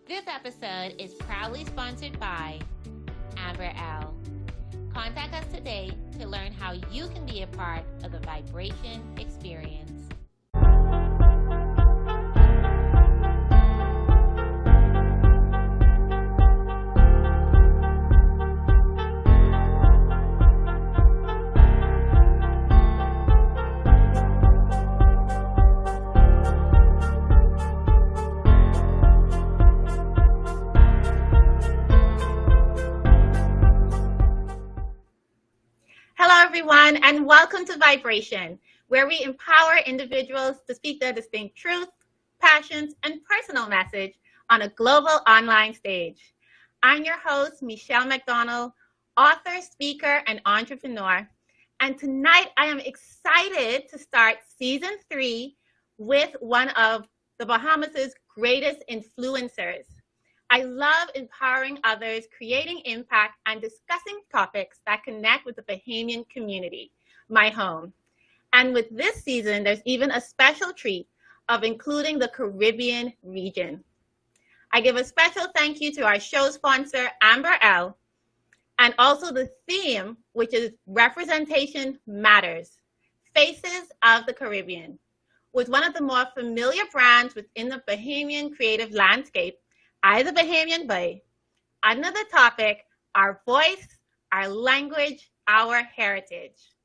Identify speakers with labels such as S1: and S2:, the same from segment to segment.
S1: This episode is proudly sponsored by Amber L. Contact us today to learn how you can be a part of the vibration experience.
S2: Everyone, and welcome to Vibration, where we empower individuals to speak their distinct truth, passions, and personal message on a global online stage. I'm your host, Michelle McDonald, author, speaker, and entrepreneur. And tonight I am excited to start season 3 with one of the Bahamas' greatest influencers. I love empowering others, creating impact, and discussing topics that connect with the Bahamian community, my home. And with this season, there's even a special treat of including the Caribbean region. I give a special thank you to our show sponsor, Amber L, and also the theme, which is Representation Matters, Faces of the Caribbean, with one of the more familiar brands within the Bahamian creative landscape, the Bahamian Bey. Another topic, our voice, our language, our heritage.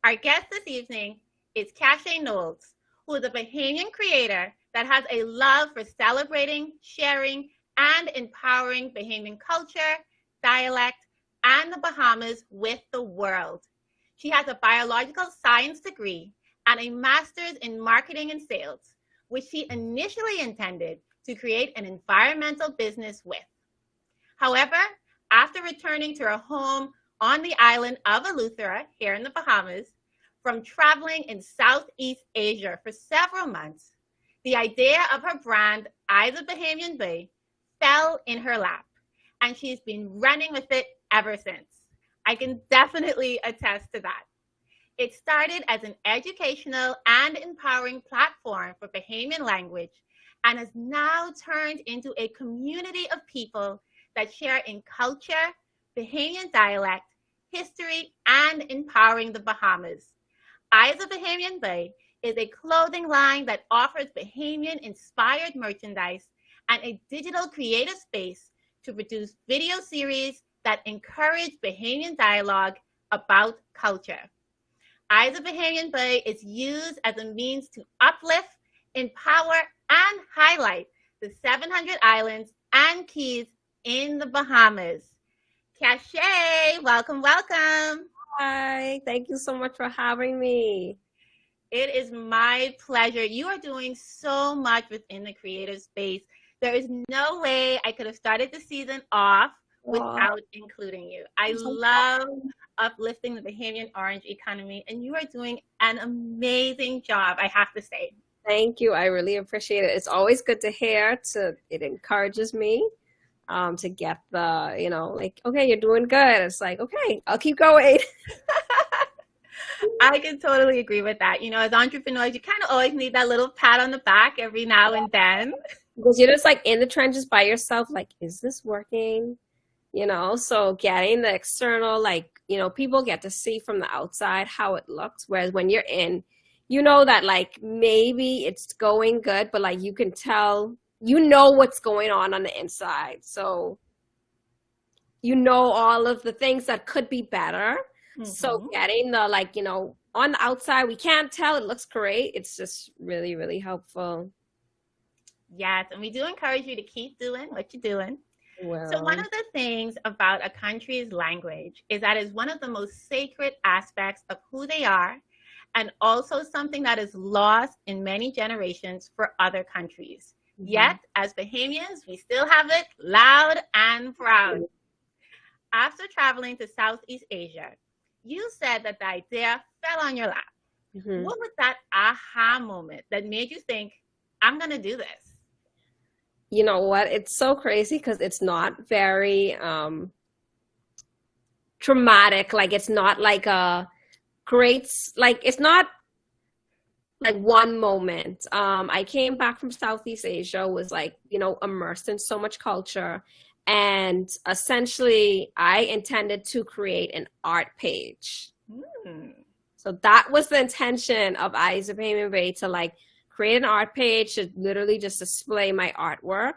S2: Our guest this evening is Kaché Knowles, who is a Bahamian creator that has a love for celebrating, sharing, and empowering Bahamian culture, dialect, and the Bahamas with the world. She has a biological science degree and a master's in marketing and sales, which she initially intended to create an environmental business with. However, after returning to her home on the island of Eleuthera here in the Bahamas, from traveling in Southeast Asia for several months, the idea of her brand, the Bahamian Bey, fell in her lap, and she's been running with it ever since. I can definitely attest to that. It started as an educational and empowering platform for Bahamian language, and has now turned into a community of people that share in culture, Bahamian dialect, history, and empowering the Bahamas. Eyes of Bahamian Bey is a clothing line that offers Bahamian-inspired merchandise and a digital creative space to produce video series that encourage Bahamian dialogue about culture. Eyes of Bahamian Bey is used as a means to uplift, empower, and highlight the 700 islands and keys in the Bahamas. Kaché, welcome.
S3: Hi, thank you so much for having me.
S2: It is my pleasure. You are doing so much within the creative space. There is no way I could have started the season off without including you. I love uplifting the Bahamian orange economy, and you are doing an amazing job, I have to say.
S3: Thank you. I really appreciate it. It's always good to hear. It encourages me to get the, okay, you're doing good. It's like, okay, I'll keep going.
S2: I can totally agree with that. As entrepreneurs, you kind of always need that little pat on the back every now and then.
S3: Because you're just like in the trenches by yourself, like, is this working? So getting the external, people get to see from the outside how it looks. Whereas when you're in, that maybe it's going good, but you can tell, what's going on the inside. So, all of the things that could be better. Mm-hmm. So getting the, on the outside, we can't tell, it looks great. It's just really, really helpful.
S2: Yes. And we do encourage you to keep doing what you're doing. Well, so one of the things about a country's language is that it's one of the most sacred aspects of who they are, and also something that is lost in many generations for other countries. Mm-hmm. Yet, as Bahamians, we still have it loud and proud. After traveling to Southeast Asia, you said that the idea fell on your lap. Mm-hmm. What was that aha moment that made you think, I'm going to do this?
S3: You know what? It's so crazy because it's not very traumatic. It's not like a great, it's not like one moment. I came back from Southeast Asia, was like, immersed in so much culture. And essentially, I intended to create an art page. So that was the intention of Eyes of Bahamian Bey, to like create an art page to literally just display my artwork.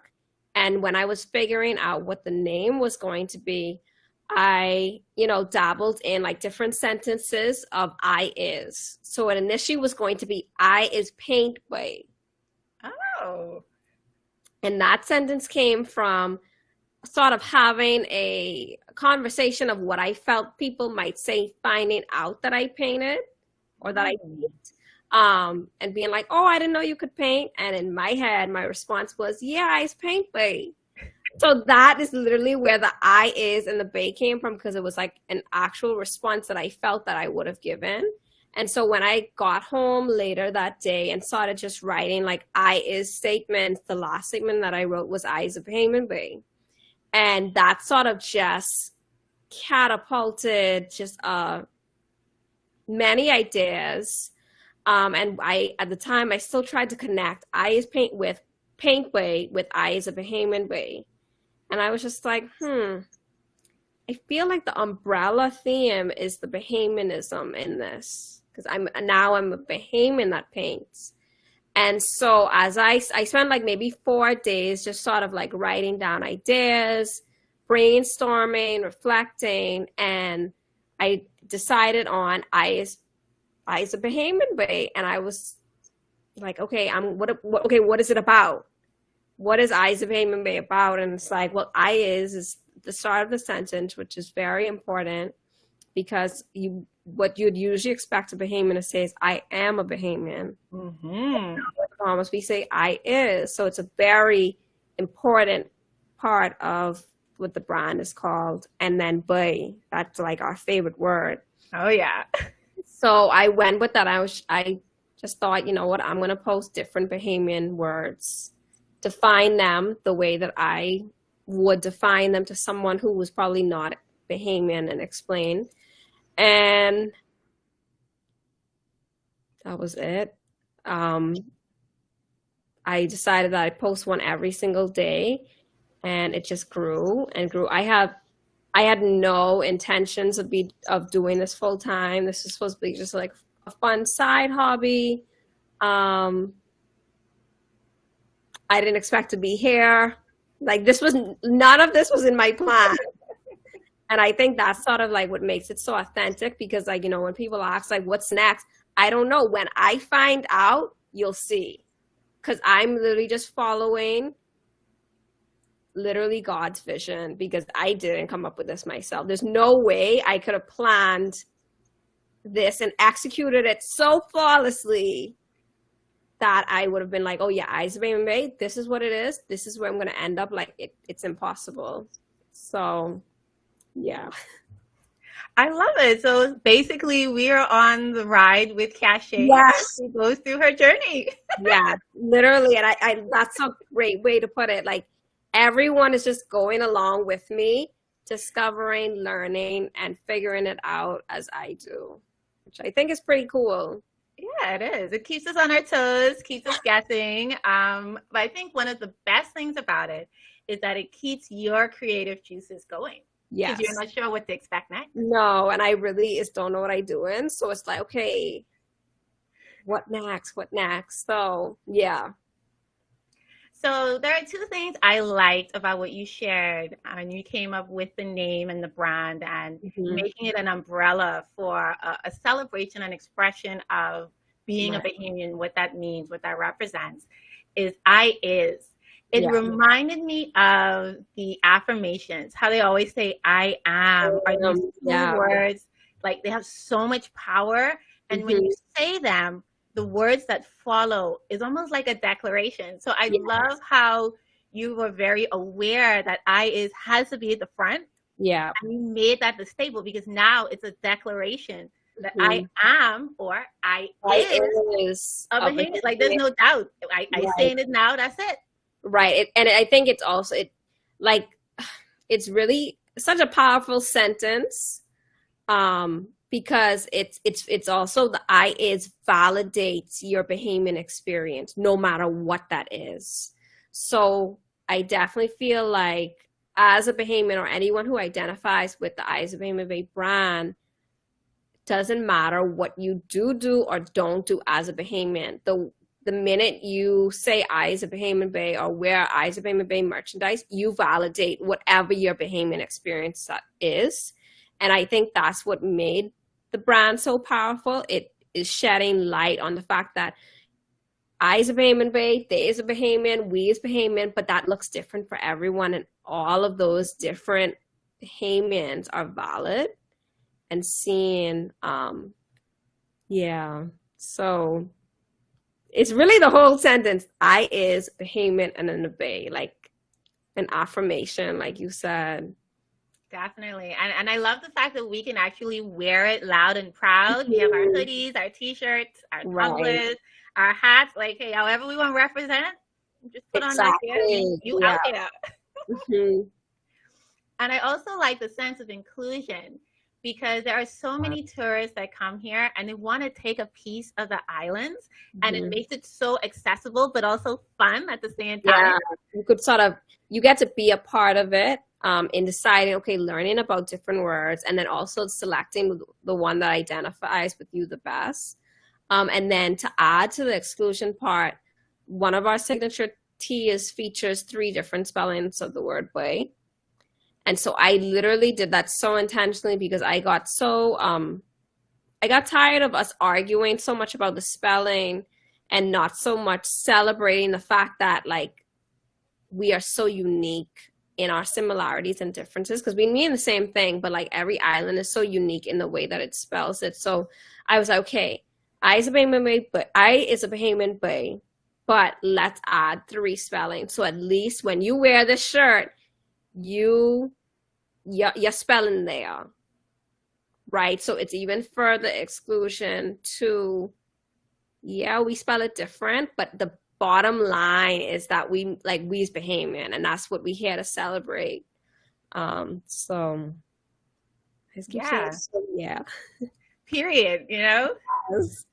S3: And when I was figuring out what the name was going to be, I, dabbled in like different sentences of I is. So it initially was going to be I is paint way.
S2: Oh.
S3: And that sentence came from sort of having a conversation of what I felt people might say, finding out that I painted or that I paint, and being like, oh, I didn't know you could paint. And in my head, my response was, yeah, I paint Bay. So that is literally where the I is and the Bay came from, because it was like an actual response that I felt that I would have given. And so when I got home later that day and started just writing like I is statements, the last statement that I wrote was Eyes of Bahamian Bey. And that sort of just catapulted just many ideas. And at the time, I still tried to connect I is paint way with Eyes of Bahamian Bey. And I was just like, I feel like the umbrella theme is the Bahamianism in this, because I'm a Bahamian that paints. And so as I spent like maybe 4 days just sort of like writing down ideas, brainstorming, reflecting, and I decided on Eyes of Bahamian Bey. And I was like, okay, what is it about? What is Eyes of Bahamian Bey about? And it's like, well, is the start of the sentence, which is very important, because what you'd usually expect a Bahamian to say is, I am a Bahamian. Almost we say I is. So it's a very important part of what the brand is called. And then Bey, that's like our favorite word.
S2: Oh yeah.
S3: So I went with that. I just thought, you know what, I'm going to post different Bahamian words, define them the way that I would define them to someone who was probably not Bahamian, and explain. And that was it. I decided that I'd post one every single day, and it just grew and grew. I had no intentions of doing this full time. This is supposed to be just like a fun side hobby. I didn't expect to be here. Like none of this was in my plan. And I think that's sort of like what makes it so authentic, because like, when people ask like, what's next? I don't know. When I find out, you'll see. Because I'm literally just following literally God's vision, because I didn't come up with this myself. There's no way I could have planned this and executed it so flawlessly that I would have been like, oh yeah, Eyes of Bahamian Bey, this is what it is. This is where I'm going to end up. Like it's impossible. So yeah.
S2: I love it. So basically we are on the ride with Kaché.
S3: Yes.
S2: She goes through her journey.
S3: Yeah, literally. And I that's a great way to put it. Like everyone is just going along with me, discovering, learning, and figuring it out as I do, which I think is pretty cool.
S2: Yeah, it is. It keeps us on our toes, keeps us guessing. But I think one of the best things about it is that it keeps your creative juices going.
S3: Yes.
S2: Because you're not sure what to expect next.
S3: No, and I really just don't know what I'm doing. So it's like, okay, what next? What next? So, yeah.
S2: So there are two things I liked about what you shared when you came up with the name and the brand and making it an umbrella for a celebration and expression of being a Bahamian, what that means, what that represents, is I is. It reminded me of the affirmations, how they always say I am, or these two words, like they have so much power. And when you say them, the words that follow is almost like a declaration. So I love how you were very aware that I has to be at the front.
S3: Yeah.
S2: And you made that the staple, because now it's a declaration that I am, or I is a Bahamian. Like there's no doubt. I saying it now, that's it.
S3: Right. And I think it's also, it's really such a powerful sentence. because it's also the I is validates your Bahamian experience, no matter what that is. So I definitely feel like as a Bahamian or anyone who identifies with the I is a Bahamian Bay brand, doesn't matter what you do or don't do as a Bahamian. The minute you say I is a Bahamian Bay or wear I is a Bahamian Bay merchandise, you validate whatever your Bahamian experience is. And I think that's what made the brand so powerful. It is shedding light on the fact that I is a Bahamian Bay, they is a Bahamian, we is Bahamian, but that looks different for everyone. And all of those different Bahamians are valid and seen. So it's really the whole sentence. I is Bahamian and in the Bay, like an affirmation, like you said.
S2: Definitely. And I love the fact that we can actually wear it loud and proud. We have our hoodies, our t-shirts, our tumblers, our hats, like, hey, however we want to represent, just put on like, you out there. And I also like the sense of inclusion, because there are so many tourists that come here and they want to take a piece of the islands, and it makes it so accessible but also fun at the same time.
S3: Yeah, you get to be a part of it in deciding, okay, learning about different words, and then also selecting the one that identifies with you the best. And then to add to the exclusion part, one of our signature tees features 3 different spellings of the word way. And so I literally did that so intentionally because I got tired of us arguing so much about the spelling and not so much celebrating the fact that, like, we are so unique in our similarities and differences, because we mean the same thing, but like every island is so unique in the way that it spells it. So I was like, okay, I is a Bahamian Bay, but let's add 3 spellings. So at least when you wear this shirt, you're spelling there, right? So it's even further exclusion to, we spell it different, but the bottom line is that we's Bahamian, and that's what we're here to celebrate.
S2: Period.
S3: Yes.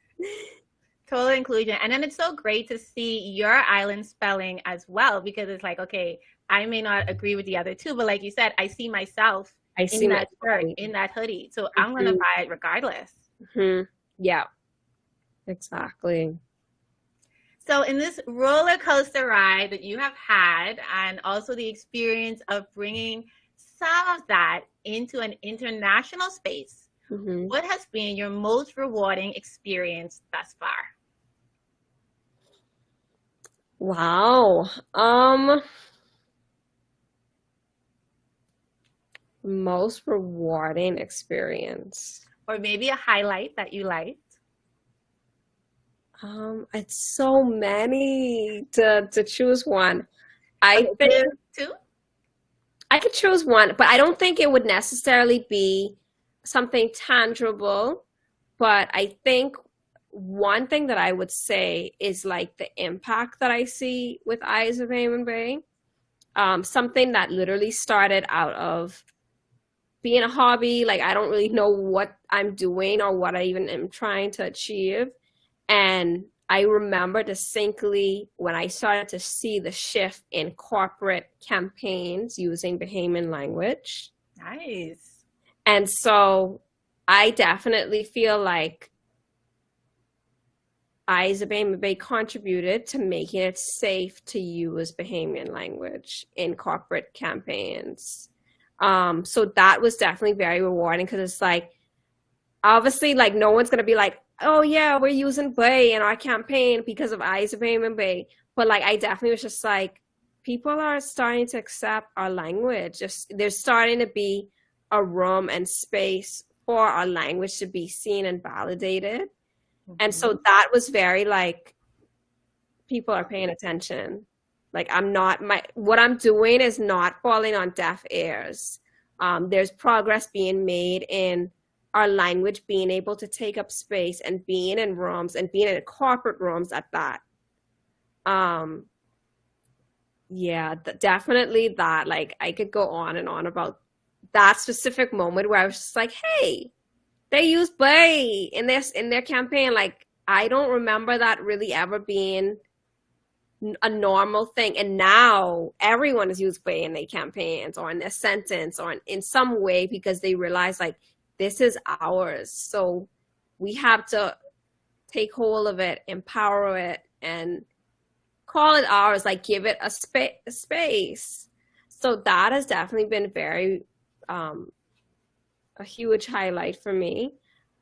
S2: Total inclusion. And then it's so great to see your island spelling as well, because it's like, okay, I may not agree with the other 2, but like you said, I see myself in that shirt, in that hoodie. So I'm going to buy it regardless.
S3: Yeah, exactly.
S2: So in this roller coaster ride that you have had, and also the experience of bringing some of that into an international space, what has been your most rewarding experience thus far?
S3: Wow. Most rewarding experience.
S2: Or maybe a highlight that you liked.
S3: It's so many to choose one. I think
S2: 2?
S3: I could choose one, but I don't think it would necessarily be something tangible. But I think one thing that I would say is like the impact that I see with Eyes of Bahamian Bay. Something that literally started out of being a hobby. Like, I don't really know what I'm doing or what I even am trying to achieve. And I remember distinctly when I started to see the shift in corporate campaigns using Bahamian language.
S2: Nice.
S3: And so I definitely feel like Eyes of Bahamian Bay contributed to making it safe to use Bahamian language in corporate campaigns. So that was definitely very rewarding, because it's like, obviously, like, no one's going to be like, oh yeah, we're using Bay in our campaign because of Eyes of Bahamian Bay. But like, I definitely was just like, people are starting to accept our language. There's starting to be a room and space for our language to be seen and validated. And so that was very like, people are paying attention. Like, what I'm doing is not falling on deaf ears. There's progress being made in our language being able to take up space and being in rooms and being in corporate rooms at that. Definitely that. Like, I could go on and on about that specific moment where I was just like, hey, They use Bey in their campaign. Like, I don't remember that really ever being a normal thing. And now everyone has used Bey in their campaigns or in their sentence or in some way, because they realize like this is ours. So we have to take hold of it, empower it, and call it ours, like give it a space. So that has definitely been very a huge highlight for me,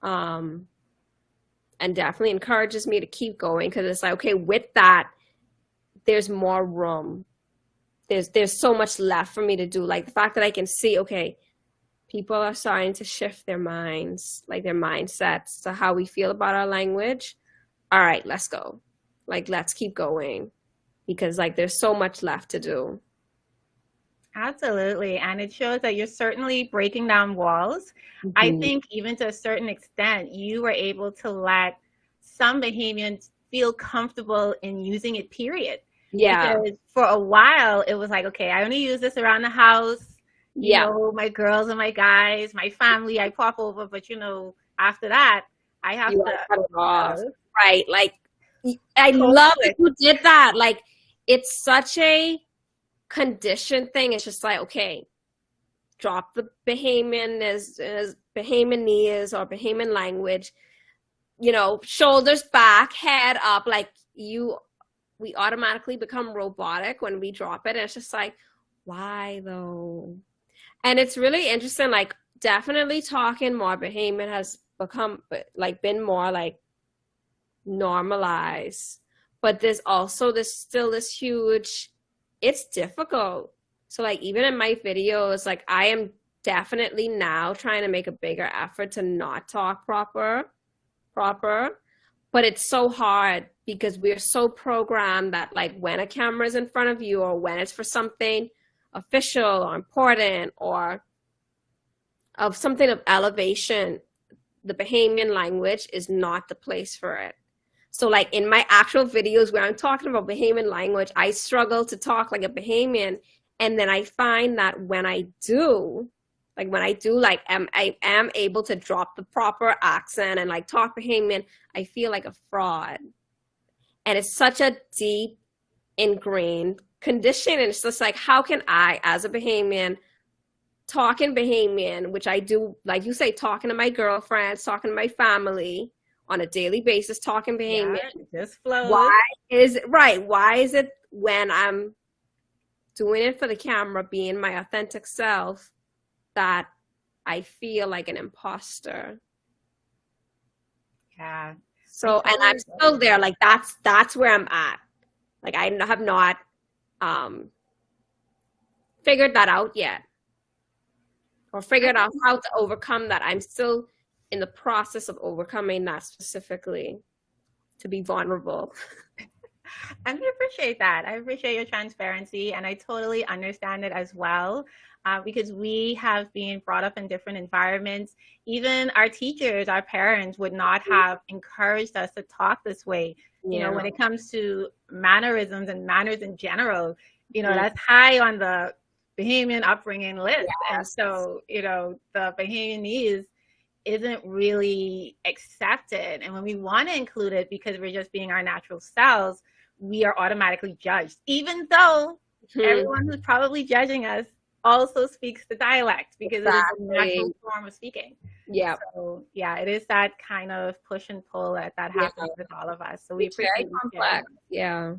S3: and definitely encourages me to keep going, because it's like, okay, with that, there's more room. There's so much left for me to do. Like the fact that I can see, okay, people are starting to shift their minds, like their mindsets to how we feel about our language. All right, let's go. Like, let's keep going, because like there's so much left to do.
S2: Absolutely. And it shows that you're certainly breaking down walls.
S3: Mm-hmm.
S2: I think even to a certain extent, you were able to let some Bahamians feel comfortable in using it, period.
S3: Yeah.
S2: Because for a while, it was like, okay, I only use this around the house. You know, my girls and my guys, my family, I pop over. But, you know, after that, I have to
S3: cut it off. Right. Like, I love that you did that. Like, it's such a conditioned thing. It's just like, okay, drop the Bahamianese or Bahamian language, you know, shoulders back, head up. Like, we automatically become robotic when we drop it. And it's just like, why though? And it's really interesting. Like, definitely talking more Bahamian has been more like normalized, but there's also still this huge, it's difficult. So like, even in my videos, like I am definitely now trying to make a bigger effort to not talk proper, but it's so hard because we're so programmed that like when a camera is in front of you, or when it's for something official or important or of something of elevation, the Bahamian language is not the place for it. So like in my actual videos where I'm talking about Bahamian language, I struggle to talk like a Bahamian. And then I find that when I do, I am able to drop the proper accent and like talk Bahamian, I feel like a fraud. And it's such a deep ingrained condition. And it's just like, how can I, as a Bahamian, talk in Bahamian, which I do, like you say, talking to my girlfriends, talking to my family on a daily basis, talking Bahamian.
S2: Yeah, just flows.
S3: Why is it when I'm doing it for the camera, being my authentic self, that I feel like an imposter?
S2: Yeah.
S3: So, and I'm still there. Like that's where I'm at. Like I have not figured that out yet, or figured out how to overcome that. I'm still in the process of overcoming that, specifically to be vulnerable.
S2: And I appreciate that. I appreciate your transparency, and I totally understand it as well, because we have been brought up in different environments. Even our teachers, our parents would not have encouraged us to talk this way. You know, when it comes to mannerisms and manners in general, you know, that's high on the Bahamian upbringing list. Yes. And so, you know, the Bahamianese isn't really accepted. And when we want to include it because we're just being our natural selves, we are automatically judged, even though everyone who's probably judging us also speaks the dialect, because it is a natural form of speaking. Yeah. So yeah, it is that kind of push and pull that happens with all of us. So we appreciate it.
S3: Yeah.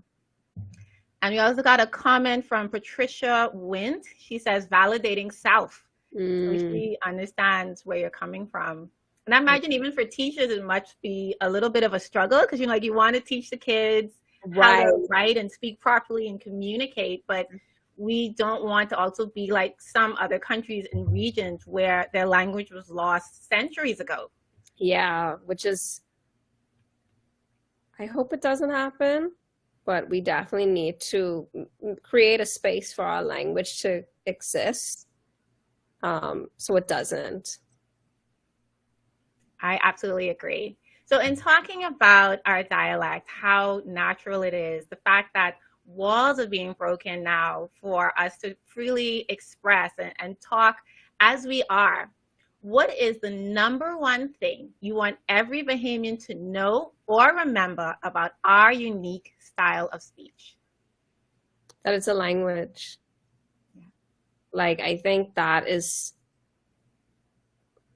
S2: And we also got a comment from Patricia Wint. She says, validating self. So she understands where you're coming from. And I imagine even for teachers, it must be a little bit of a struggle, because you know, like you want to teach the kids how to write and speak properly and communicate, but we don't want to also be like some other countries and regions where their language was lost centuries ago.
S3: Yeah, which is, I hope it doesn't happen, but we definitely need to create a space for our language to exist, so it doesn't.
S2: I absolutely agree. So in talking about our dialect, how natural it is, the fact that walls are being broken now for us to freely express and talk as we are, what is the number one thing you want every Bahamian to know or remember about our unique style of speech?
S3: That it's a language. Yeah. Like, I think that's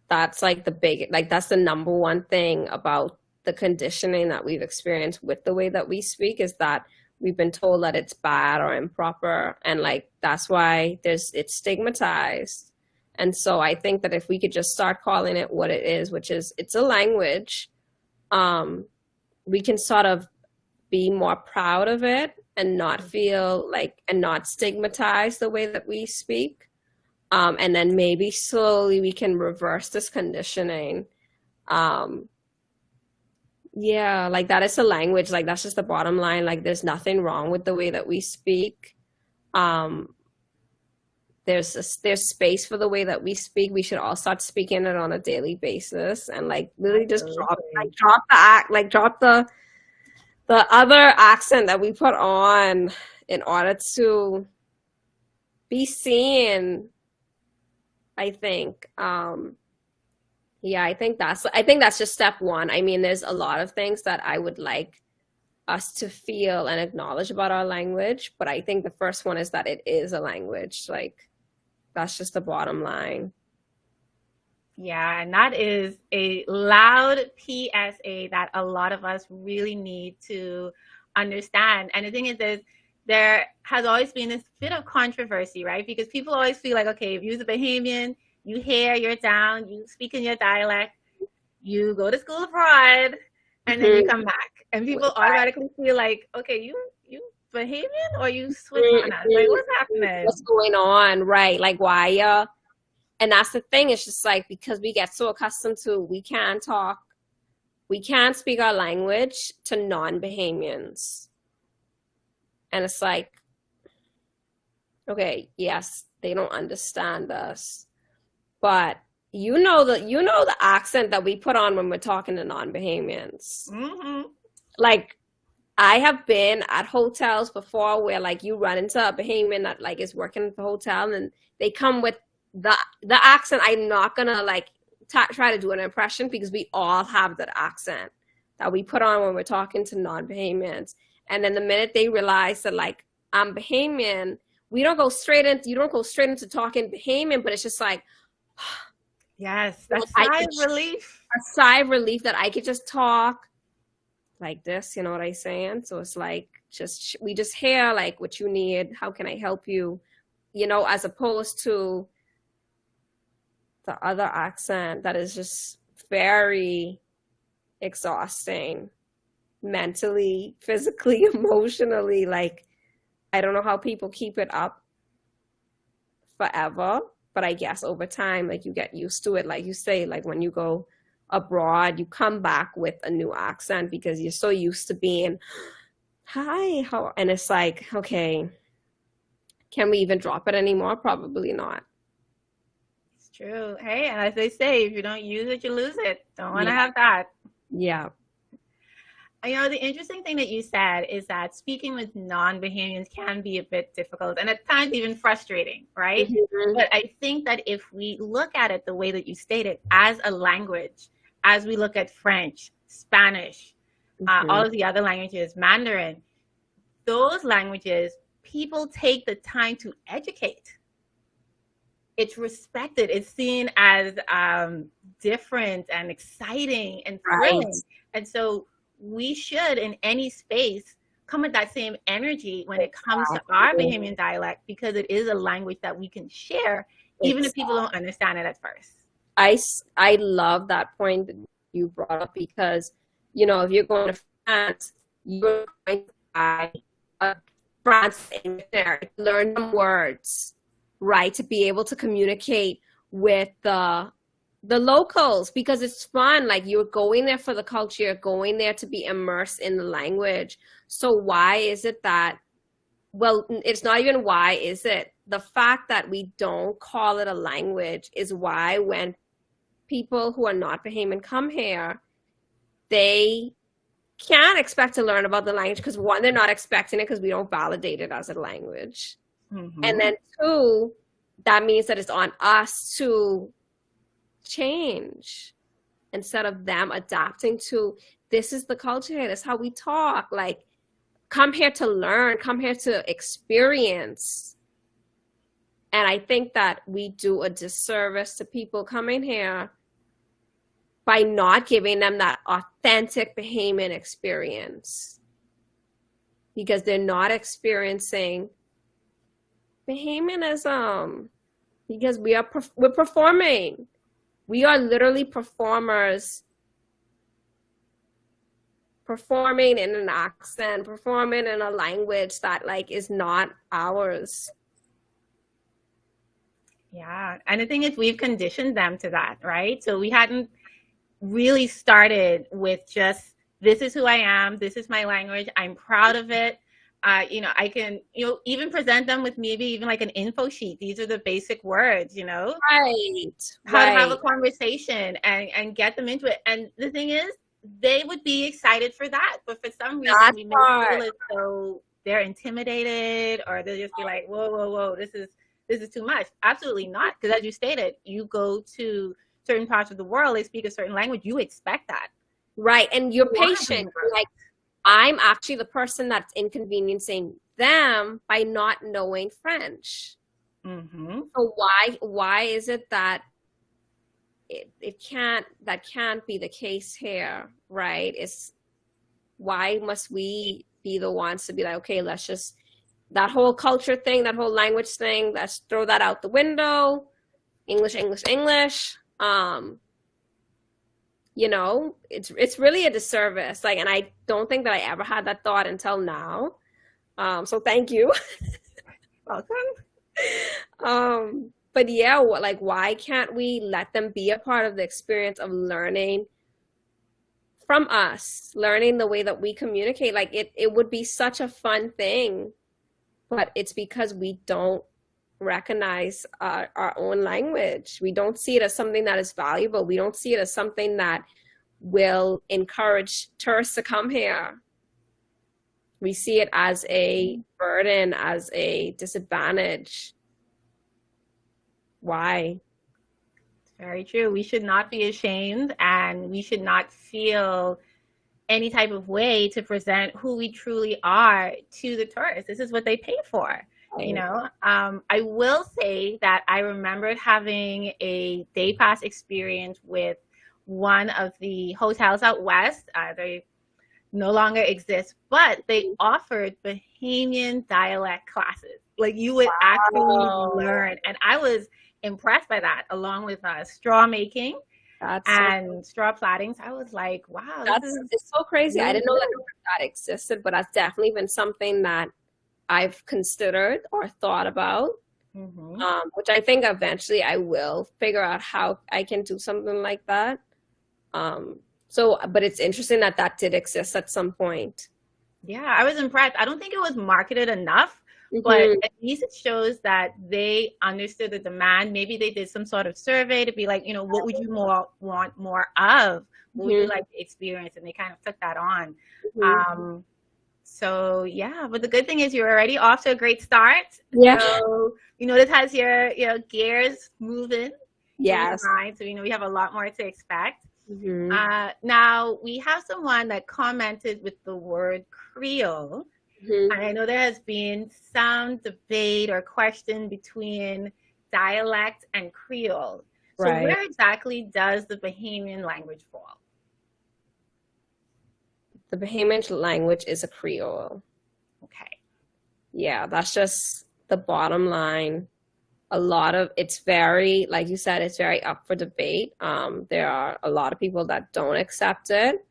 S3: like that's the number one thing about the conditioning that we've experienced with the way that we speak, is that we've been told that it's bad or improper, and like that's why it's stigmatized. And so I think that if we could just start calling it what it is, which is it's a language, we can sort of be more proud of it and not feel like, and not stigmatize the way that we speak. And then maybe slowly we can reverse this conditioning. Yeah, like that is a language. Like that's just the bottom line. Like there's nothing wrong with the way that we speak. There's space for the way that we speak. We should all start speaking it on a daily basis, and like really just drop the other accent that we put on in order to be seen. I think, yeah, I think that's just step one. I mean, there's a lot of things that I would like us to feel and acknowledge about our language, but I think the first one is that it is a language. Like, that's just the bottom line.
S2: Yeah, and that is a loud PSA that a lot of us really need to understand. And the thing is there has always been this bit of controversy, right? Because people always feel like, okay, if you're a Bahamian, you hear, you're down, you speak in your dialect, you go to school abroad, and then you come back. And people automatically feel like, okay, you Bahamian or you switch on us? Like, what's happening?
S3: What's going on, right? Like, why? And that's the thing. It's just like, because we get so accustomed to, we can't speak our language to non-Bahamians. And it's like, okay, yes, they don't understand us, but you know the accent that we put on when we're talking to non-Bahamians. Mm-hmm. Like, I have been at hotels before where like you run into a Bahamian that like is working at the hotel, and they come with the accent. I'm not gonna like try to do an impression, because we all have that accent that we put on when we're talking to non-Bahamians. And then the minute they realize that like I'm Bahamian, you don't go straight into talking Bahamian, but it's just like,
S2: yes, that's a sigh of relief.
S3: A sigh of relief that I could just talk like this, you know what I'm saying? So it's like, we just hear like what you need, how can I help you, you know, as opposed to the other accent that is just very exhausting, mentally, physically, emotionally. Like, I don't know how people keep it up forever, but I guess over time, like, you get used to it. Like you say, like when you go abroad, you come back with a new accent because you're so used to being, hi, how, and it's like, okay, can we even drop it anymore? Probably not.
S2: It's true. Hey, and as they say, if you don't use it, you lose it. Don't want to have that.
S3: Yeah.
S2: You know, the interesting thing that you said is that speaking with non-Bahamians can be a bit difficult and at times even frustrating, right? Mm-hmm. But I think that if we look at it the way that you stated, as a language, as we look at French, Spanish, all of the other languages, Mandarin, those languages, people take the time to educate. It's respected. It's seen as different and exciting and thrilling. Right. And so we should, in any space, come with that same energy when it comes to our Bahamian dialect, because it is a language that we can share, even if people don't understand it at first.
S3: I love that point that you brought up, because, you know, if you're going to France, you're going to buy a France there, learn some words, right, to be able to communicate with the locals, because it's fun. Like, you're going there for the culture, you're going there to be immersed in the language. So why is it that, well, it's not even why is it, the fact that we don't call it a language is why when people who are not Bahamian come here, they can't expect to learn about the language, because one, they're not expecting it because we don't validate it as a language. Mm-hmm. And then two, that means that it's on us to change instead of them adapting to, this is the culture here, this is how we talk. Like, come here to learn, come here to experience. And I think that we do a disservice to people coming here by not giving them that authentic Bahamian experience, because they're not experiencing Bahamianism, because we're performing. We are literally performers, performing in an accent, performing in a language that like is not ours.
S2: Yeah. And the thing is, we've conditioned them to that, right? So we hadn't really started with just, this is who I am, this is my language, I'm proud of it. I can, even present them with maybe even like an info sheet. These are the basic words,
S3: Right.
S2: How to have a conversation and get them into it. And the thing is, they would be excited for that. But for some reason, we may feel as though they're intimidated, or they'll just be like, whoa, this is too much. Absolutely not. Because as you stated, you go to certain parts of the world, they speak a certain language, you expect that.
S3: Right. And you're patient. Like, I'm actually the person that's inconveniencing them by not knowing French.
S2: Mm-hmm.
S3: So why is it that that can't be the case here, right? Why must we be the ones to be like, okay, let's just, that whole culture thing, that whole language thing, let's throw that out the window. English. It's really a disservice. Like, and I don't think that I ever had that thought until now. So thank you.
S2: Welcome.
S3: But yeah, like, why can't we let them be a part of the experience of learning from us, learning the way that we communicate? Like, it would be such a fun thing, but it's because we don't recognize our own language. We don't see it as something that is valuable. We don't see it as something that will encourage tourists to come here. We see it as a burden, as a disadvantage. Why?
S2: Very true. We should not be ashamed, and we should not feel any type of way to present who we truly are to the tourists. This is what they pay for. I will say that I remembered having a day pass experience with one of the hotels out west. They no longer exist, but they offered Bahamian dialect classes. Like, you would actually learn. And I was impressed by that, along with straw making and straw plaiting. So I was like, wow,
S3: it's so crazy. I didn't know that existed, but that's definitely been something that I've considered or thought about, which I think eventually I will figure out how I can do something like that. But it's interesting that did exist at some point.
S2: Yeah, I was impressed. I don't think it was marketed enough, but at least it shows that they understood the demand. Maybe they did some sort of survey to be like, what would you want more of? What would you like to experience? And they kind of took that on. So yeah, but the good thing is you're already off to a great start.
S3: Yeah.
S2: So, this has your gears moving.
S3: Yes.
S2: So we have a lot more to expect. Now we have someone that commented with the word Creole. And I know there has been some debate or question between dialect and Creole. So where exactly does the Bahamian language fall?
S3: The Bahamian language is a Creole.
S2: Okay.
S3: Yeah, that's just the bottom line. It's very, like you said, it's very up for debate. There are a lot of people that don't accept it.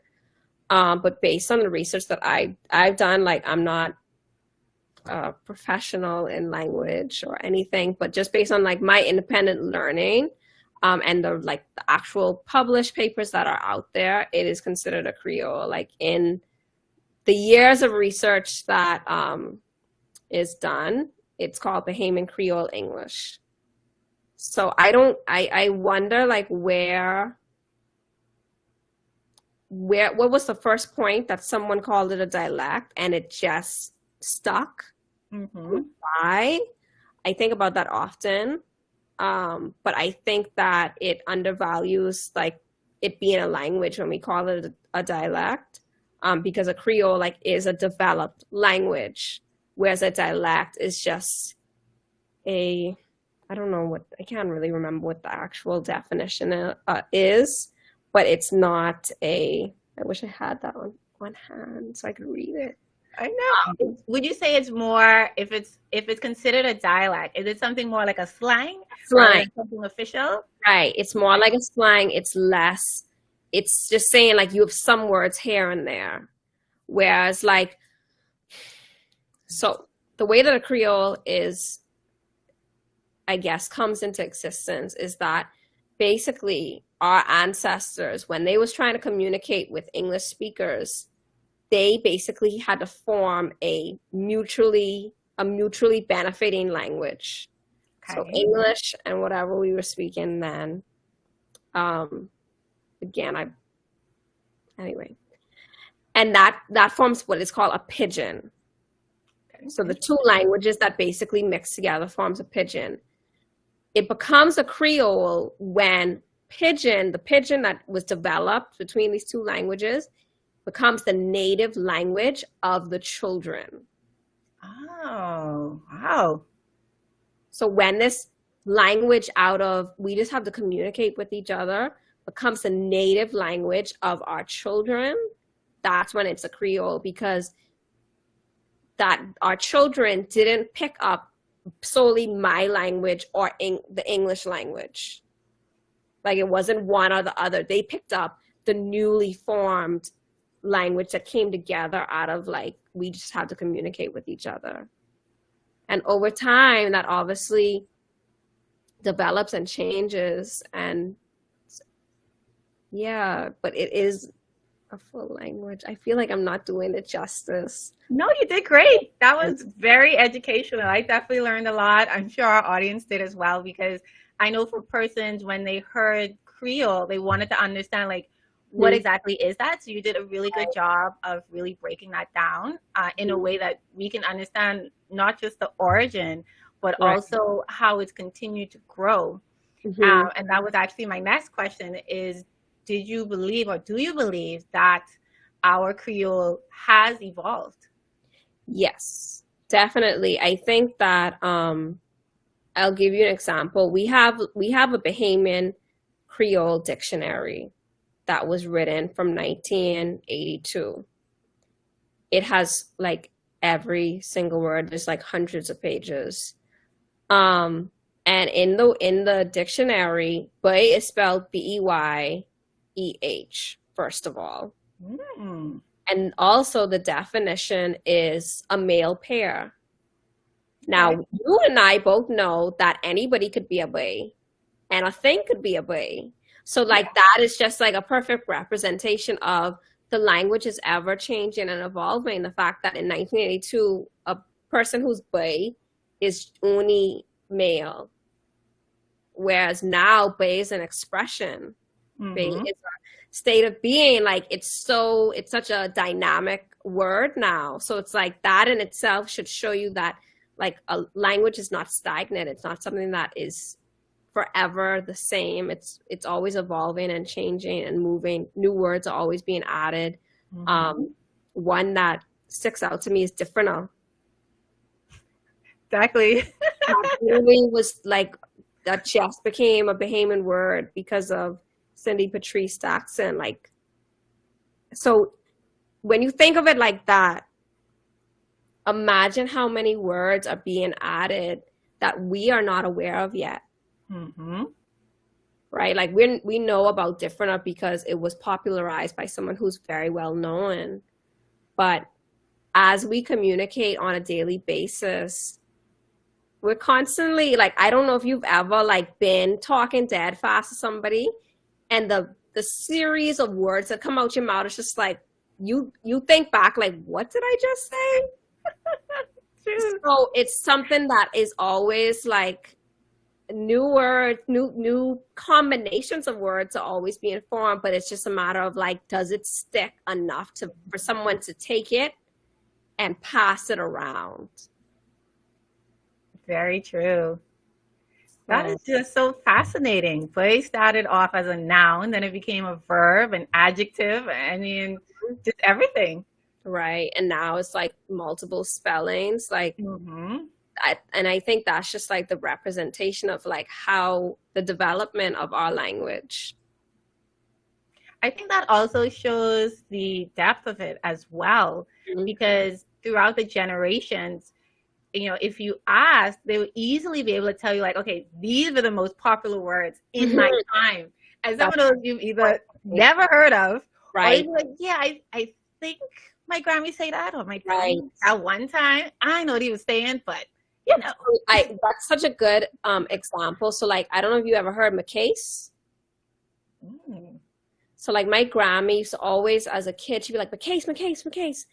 S3: But based on the research that I've done, like, I'm not a professional in language or anything, but just based on like my independent learning, and the actual published papers that are out there, it is considered a Creole. Like, in the years of research that is done, it's called Bahamian Creole English. So I wonder, like, what was the first point that someone called it a dialect and it just stuck? Why? I think about that often. But I think that it undervalues like it being a language when we call it a dialect, because a Creole like is a developed language, whereas a dialect is just I don't know I can't really remember what the actual definition is, but it's not I wish I had that on hand so I could read it.
S2: I know. Would you say it's more, if it's considered a dialect, is it something more like a slang?
S3: Slang.
S2: Something official?
S3: Right. It's more like a slang. It's less, it's just saying like you have some words here and there. Whereas like, so the way that a Creole is, I guess, comes into existence is that basically our ancestors, when they was trying to communicate with English speakers, they basically had to form a mutually benefiting language. Okay. So English and whatever we were speaking then. Anyway. And that forms what is called a pidgin. Okay. So the two languages that basically mix together forms a pidgin. It becomes a Creole when the pidgin that was developed between these two languages becomes the native language of the children.
S2: Oh, wow.
S3: So when this language we just have to communicate with each other, becomes the native language of our children, that's when it's a Creole, because that our children didn't pick up solely my language or the English language. Like it wasn't one or the other. They picked up the newly formed language that came together out of like, we just had to communicate with each other. And over time, that obviously develops and changes. And yeah, but it is a full language. I feel like I'm not doing it justice.
S2: No, you did great. That was very educational. I definitely learned a lot. I'm sure our audience did as well, because I know for persons, when they heard Creole, they wanted to understand like, what exactly is that? So you did a really good job of really breaking that down in a way that we can understand not just the origin, but also how it's continued to grow. And that was actually my next question is, did you believe, or do you believe that our Creole has evolved?
S3: Yes, definitely. I think that I'll give you an example. We have a Bahamian Creole dictionary that was written from 1982. It has like every single word. There's like hundreds of pages. And in the dictionary, Bey is spelled Beyeh, first of all. And also the definition is a male pair. Now, you and I both know that anybody could be a Bey and a thing could be a Bey. So like that is just like a perfect representation of the language is ever changing and evolving. The fact that in 1982, a person who's Bey is only male. Whereas now Bey is an expression. Bey is a state of being. Like it's such a dynamic word now. So it's like that in itself should show you that like a language is not stagnant. It's not something that is forever the same. It's always evolving and changing and moving. New words are always being added. One that sticks out to me is different.
S2: Exactly.
S3: Really was like that just became a Bahamian word because of Cindy Patrice Jackson. Like, so when you think of it like that, imagine how many words are being added that we are not aware of yet. Right? Like we know about different because it was popularized by someone who's very well known. But as we communicate on a daily basis, we're constantly like, I don't know if you've ever like been talking dead fast to somebody and the series of words that come out your mouth is just like, you think back like, what did I just say? So it's something that is always like, new words, new combinations of words are always being formed, but it's just a matter of like, does it stick enough for someone to take it and pass it around?
S2: Very true. That is just so fascinating. Play started off as a noun, then it became a verb, an adjective. I mean, just everything.
S3: Right. And now it's like multiple spellings. Like,
S2: Mm-hmm.
S3: I think that's just like the representation of like how the development of our language.
S2: I think that also shows the depth of it as well, because throughout the generations, if you ask, they would easily be able to tell you, like, okay, these are the most popular words in my time. And some of those you've either never heard of, or you're like, yeah, I think my Grammy say that, or my daddy at one time. I know what he was saying, but
S3: that's such a good example. So like, I don't know if you ever heard McCase. So like my Grammy used to always, as a kid, she'd be like, McCase, McCase, McCase.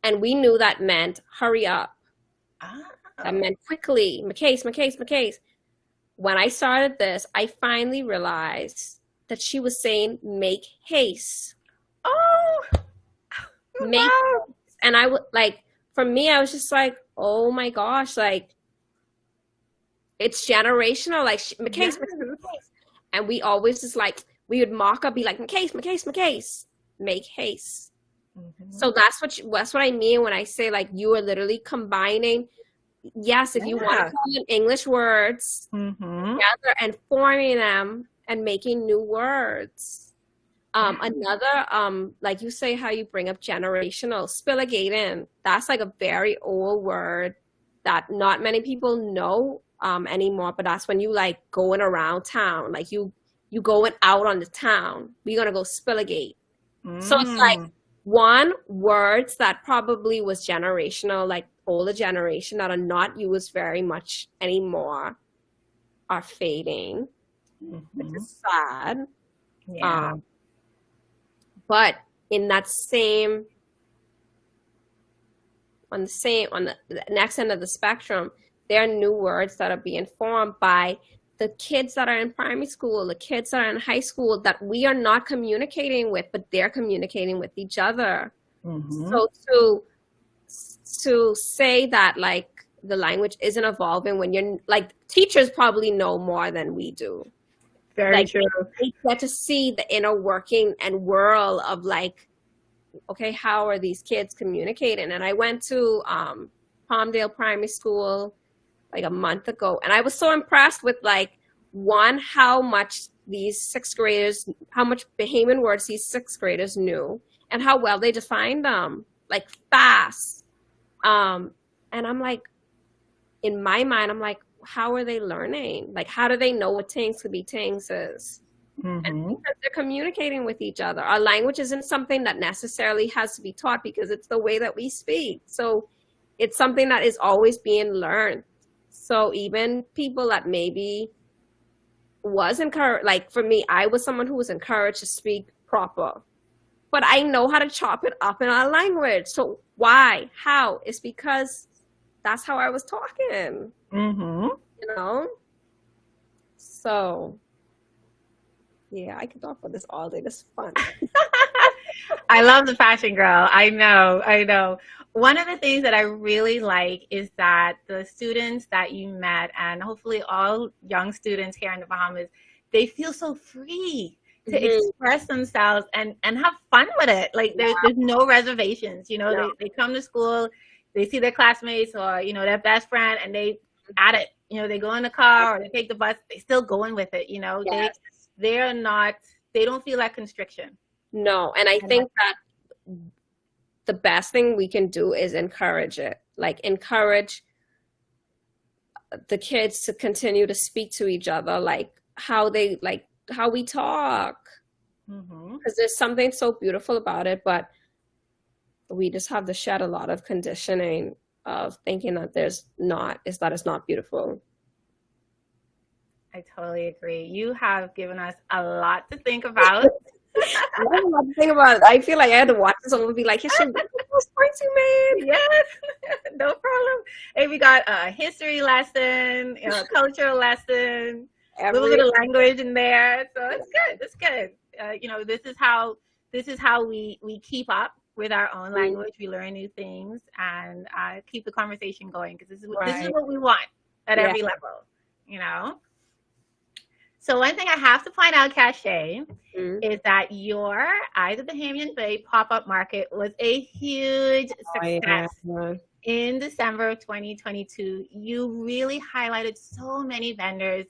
S3: And we knew that meant hurry up. That meant quickly. McCase, McCase, McCase. When I started this, I finally realized that she was saying make haste.
S2: Oh,
S3: make haste. And I would like, for me, I was just like, oh my gosh, like it's generational. Like McCase, McCase, McCase. And we always just like, we would mock up, be like, McCase, McCase, McCase, make haste. So that's what I mean when I say like you are literally combining. Yes, if you want to call them English words together and forming them and making new words. Another, like you say, how you bring up generational, spilligating. That's like a very old word that not many people know anymore. But that's when you like going around town, like you going out on the town. We're gonna go spilligate. So it's like words that probably was generational, like older generation that are not used very much anymore are fading, which is sad. But in that on the next end of the spectrum, there are new words that are being formed by the kids that are in primary school, the kids that are in high school that we are not communicating with, but they're communicating with each other. So to say that like the language isn't evolving when you're like, teachers probably know more than we do.
S2: Very true.
S3: They get to see the inner working and whirl of like, okay, how are these kids communicating? And I went to Palmdale Primary School like a month ago, and I was so impressed with like, one, how much these sixth graders, how much Bahamian words these sixth graders knew, and how well they defined them, like fast. And I'm like, in my mind, I'm like, how are they learning? Like, how do they know what things could be things is? And because they're communicating with each other. Our language isn't something that necessarily has to be taught because it's the way that we speak. So it's something that is always being learned. So even people that maybe was encouraged, like for me, I was someone who was encouraged to speak proper, but I know how to chop it up in our language. So why? How? It's because that's how I was talking, you know? So yeah, I could talk about this all day. This is fun.
S2: I love the fashion girl. I know. One of the things that I really like is that the students that you met, and hopefully all young students here in the Bahamas, they feel so free to express themselves and have fun with it. Like there's no reservations, they come to school, they see their classmates or, their best friend, and they at it, they go in the car or they take the bus, they still going with it, they don't feel that constriction.
S3: No, and I think that the best thing we can do is encourage it. Like encourage the kids to continue to speak to each other, like how we talk. Because there's something so beautiful about it, but we just have to shed a lot of conditioning of thinking that it's not beautiful.
S2: I totally agree. You have given us a lot to think about.
S3: I have a lot to think about it. I feel like I had to watch this and be like, yes,
S2: no problem. Hey, we got a history lesson, a cultural lesson, a little bit of language in there. So it's good. It's good. This is how we keep up with our own language. We learn new things and keep the conversation going, because this is what we want at every level, So one thing I have to point out, Kaché,
S3: Mm.
S2: is that your Eyes of Bahamian Bey pop-up market was a huge success.
S3: Yeah.
S2: In December of 2022. You really highlighted so many vendors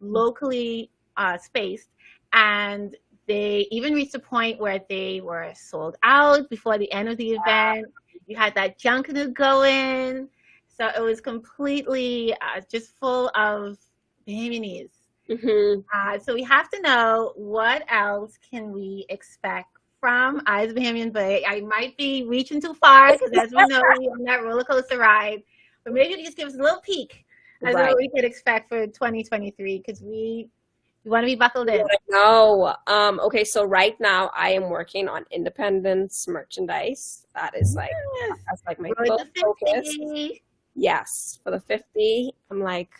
S2: locally spaced, and they even reached a point where they were sold out before the end of the event. You had that junkanoo going. So it was completely just full of Bahamianese.
S3: Mm-hmm.
S2: So we have to know, what else can we expect from Eyes of Bahamian Bey? I might be reaching too far because, as we know, we're on that roller coaster ride. But maybe you just give us a little peek as to what we could expect for 2023, because we want to be buckled in.
S3: No. Okay, so right now I am working on independence merchandise. That is like, that's like my full focus. Yes, for the 50. I'm like,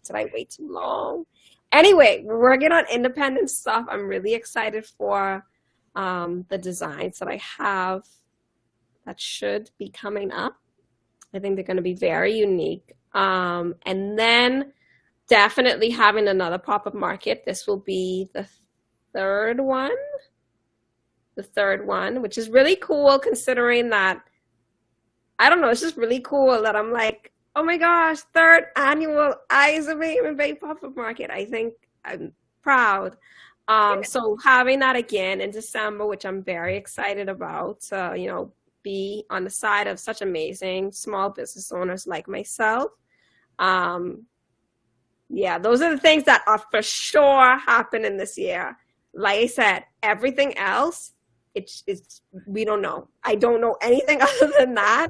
S3: did I wait too long? Anyway, we're working on independent stuff. I'm really excited for the designs that I have that should be coming up. I think they're going to be very unique. And then definitely having another pop-up market. This will be the third one, which is really cool considering that, I don't know, it's just really cool that I'm like, oh my gosh, third annual Eyes of Bahamian Bey pop-up market. I think I'm proud. So having that again in December, which I'm very excited about, be on the side of such amazing small business owners like myself. Those are the things that are for sure happening this year. Like I said, everything else, it's we don't know. I don't know anything other than that.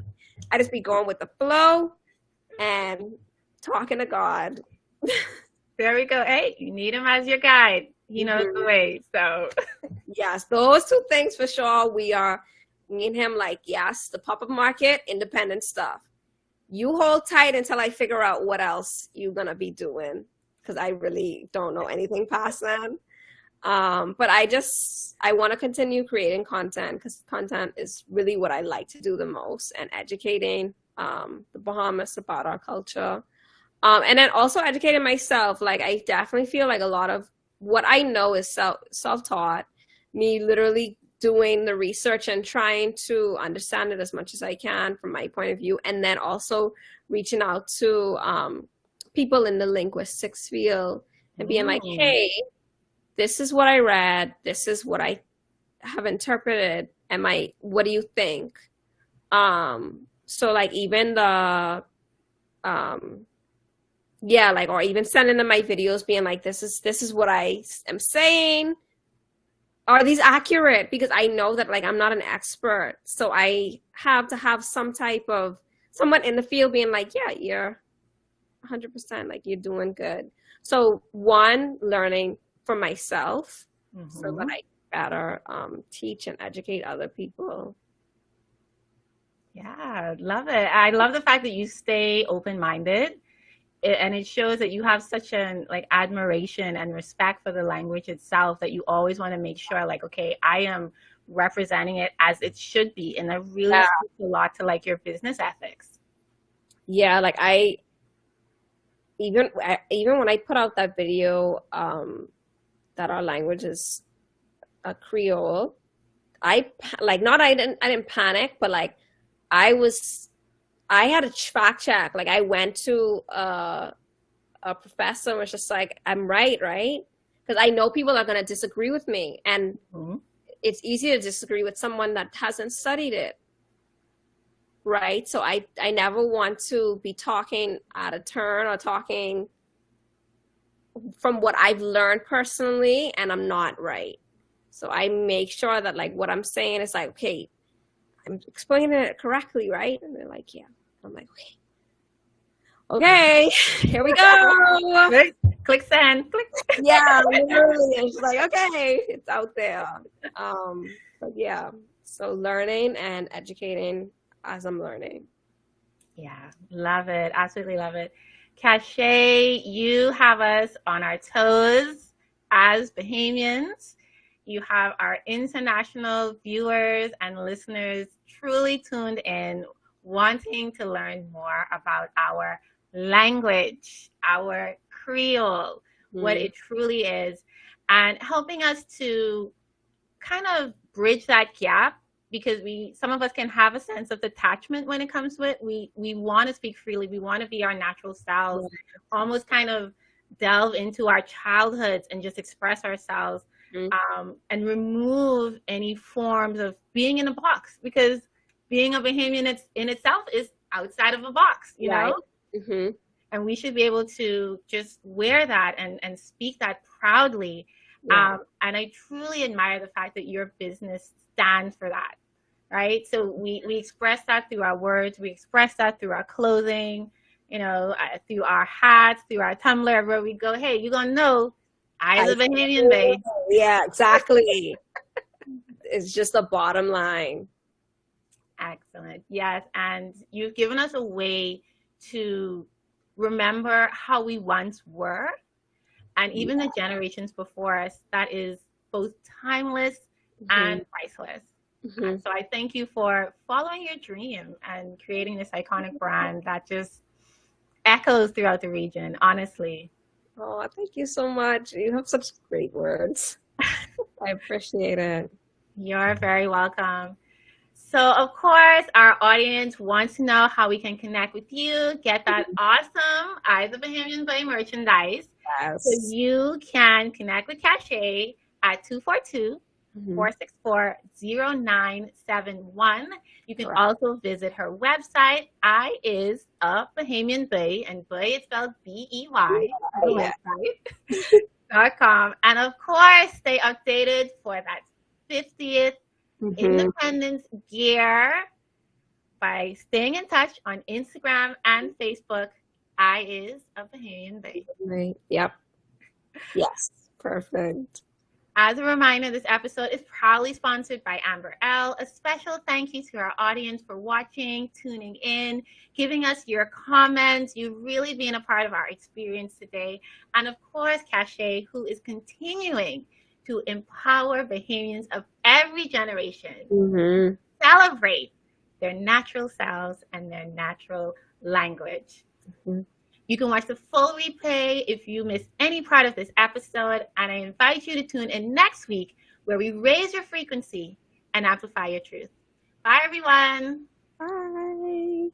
S3: I just be going with the flow and talking to God.
S2: There we go. Hey, you need him as your guide. He knows the way. So
S3: yes, those two things for sure. We are, me and him, like, yes, the pop-up market, independent stuff. You hold tight until I figure out what else you're gonna be doing, because I really don't know anything past then. But I want to continue creating content, because content is really what I like to do the most, and educating the Bahamas about our culture, and then also educating myself. Like, I definitely feel like a lot of what I know is self-taught, me literally doing the research and trying to understand it as much as I can from my point of view, and then also reaching out to people in the linguistics field and being like, hey, this is what I read, this is what I have interpreted, what do you think? So like even the or even sending them my videos being like, this is what I am saying. Are these accurate? Because I know that, like, I'm not an expert. So I have to have some type of someone in the field being like, yeah, you're 100%, like, you're doing good. So one, learning for myself so that I better teach and educate other people.
S2: Yeah, love it. I love the fact that you stay open-minded. And it shows that you have such an admiration and respect for the language itself, that you always want to make sure, like, okay, I am representing it as it should be. And that really speaks a lot to like your business ethics.
S3: Yeah, like even when I put out that video that our language is a Creole, I didn't panic, but like I had a fact check. Like, I went to a professor and was just like, I'm right? Because I know people are going to disagree with me. And it's easy to disagree with someone that hasn't studied it. Right? So I never want to be talking out of turn or talking from what I've learned personally, and I'm not right. So I make sure that, like, what I'm saying is like, okay, I'm explaining it correctly, right? And they're like, yeah. I'm like, okay, here we go.
S2: Click send. Click.
S3: Yeah, literally. And she's like, okay, it's out there. But yeah, so learning and educating as I'm learning.
S2: Yeah, love it. Absolutely love it. Kaché, you have us on our toes as Bahamians. You have our international viewers and listeners truly tuned in, wanting to learn more about our language, our Creole, what it truly is, and helping us to kind of bridge that gap, because some of us can have a sense of detachment when it comes to it. We want to speak freely. We want to be our natural selves, almost kind of delve into our childhoods and just express ourselves, and remove any forms of being in a box, because being a Bahamian in itself is outside of a box, you know?
S3: Mm-hmm.
S2: And we should be able to just wear that and speak that proudly.
S3: Yeah.
S2: And I truly admire the fact that your business stands for that, right? So we express that through our words, we express that through our clothing, you know, through our hats, through our tumbler, everywhere we go. Hey, you're gonna know I is a Bahamian Bey.
S3: Yeah, exactly. It's just the bottom line.
S2: Excellent. Yes. And you've given us a way to remember how we once were, and even the generations before us. That is both timeless and priceless. So I thank you for following your dream and creating this iconic brand that just echoes throughout the region, honestly.
S3: Oh, thank you so much. You have such great words. I appreciate it.
S2: You're very welcome. So, of course, our audience wants to know how we can connect with you, get that awesome Eyes of Bahamian Bey merchandise.
S3: Yes.
S2: So you can connect with Kaché at 242-464-0971. You can also visit her website, I is a Bahamian Bey, and Bey is spelled B-E-Y, website.com. And of course, stay updated for that 50th Independence gear by staying in touch on Instagram and Facebook. I is a Bahamian Bey.
S3: Right. Yep. Yes. Perfect.
S2: As a reminder, this episode is proudly sponsored by Amber L. A special thank you to our audience for watching, tuning in, giving us your comments. You've really been a part of our experience today. And of course, Kaché, who is continuing to empower Bahamians of every generation celebrate their natural selves and their natural language. You can watch the full replay if you missed any part of this episode, and I invite you to tune in next week, where we raise your frequency and amplify your truth. Bye, everyone.
S3: Bye.